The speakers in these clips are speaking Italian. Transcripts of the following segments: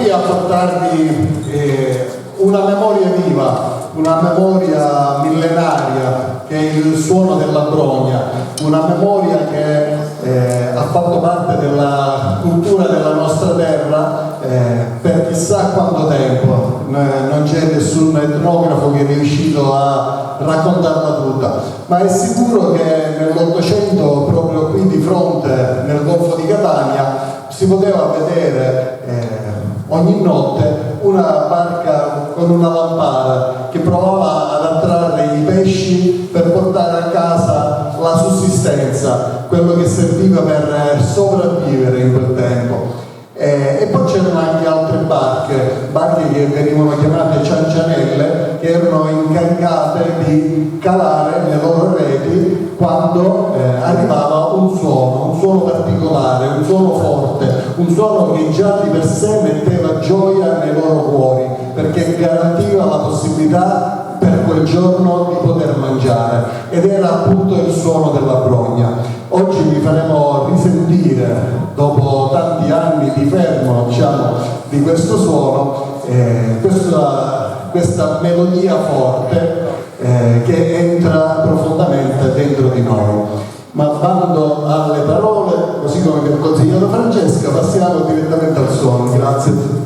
qui a portarvi una memoria viva, una memoria millenaria che è il suono della brogna, una memoria che ha fatto parte della cultura della nostra terra per chissà quanto tempo. Non c'è nessun etnografo che è riuscito a raccontarla tutta, ma è sicuro che nell'Ottocento, proprio qui di fronte nel Golfo di Catania, si poteva vedere ogni notte una barca con una lampada che provava ad attrarre i pesci per portare a casa la sussistenza, quello che serviva per sopravvivere in quel tempo. E poi c'erano anche altre barche che venivano chiamate ciancianelle, che erano incaricate di calare le loro reti quando arrivava un suono particolare, un suono forte, un suono che già di per sé metteva gioia nei loro cuori, perché garantiva la possibilità per quel giorno di poter mangiare, ed era appunto il suono della brogna. Oggi vi faremo risentire, dopo tanti anni di fermo, diciamo, di questo suono, questa melodia forte che entra profondamente dentro di noi. Ma bando alle parole, così come vi ha consigliato Francesca, passiamo direttamente al suono. Grazie a tutti.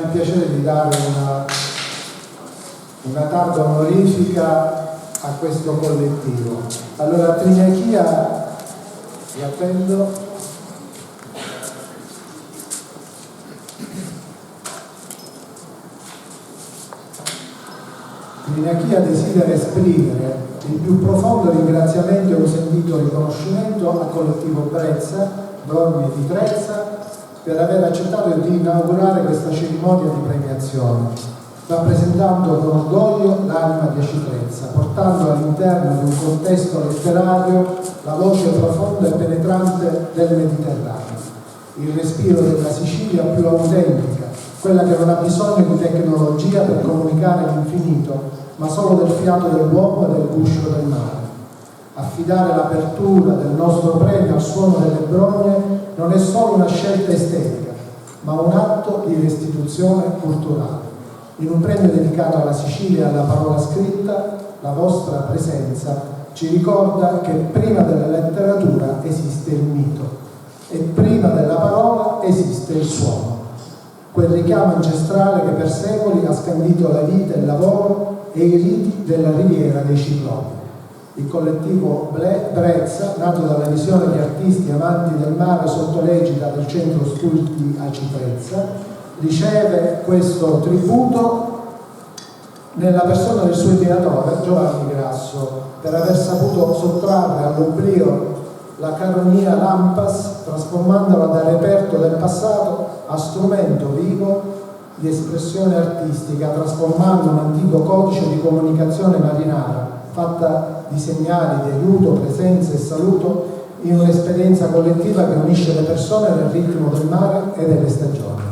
piacere di dare una tarda onorifica a questo collettivo. Allora, Trignachia, vi attendo. Trignachia desidera esprimere il più profondo ringraziamento e un sentito riconoscimento al collettivo Brezza, Brogne di Trezza, per aver accettato di inaugurare questa cerimonia di premiazione, rappresentando con orgoglio l'anima di Acitrezza, portando all'interno di un contesto letterario la voce profonda e penetrante del Mediterraneo, il respiro della Sicilia più autentica, quella che non ha bisogno di tecnologia per comunicare l'infinito, ma solo del fiato dell'uomo e del guscio del mare. Affidare l'apertura del nostro premio al suono delle brogne non è solo una scelta estetica, ma un atto di restituzione culturale. In un premio dedicato alla Sicilia e alla parola scritta, la vostra presenza ci ricorda che prima della letteratura esiste il mito e prima della parola esiste il suono, quel richiamo ancestrale che per secoli ha scandito la vita e il lavoro e i riti della riviera dei Ciclopi. Il collettivo Brezza, nato dalla visione di artisti amanti del mare sotto l'egida del Centro Studi Acitrezza, riceve questo tributo nella persona del suo ideatore Giovanni Grasso, per aver saputo sottrarre all'oblio la caronia Lampas, trasformandola da reperto del passato a strumento vivo di espressione artistica, trasformando un antico codice di comunicazione marinara fatta di segnali di aiuto, presenza e saluto in un'esperienza collettiva che unisce le persone nel ritmo del mare e delle stagioni.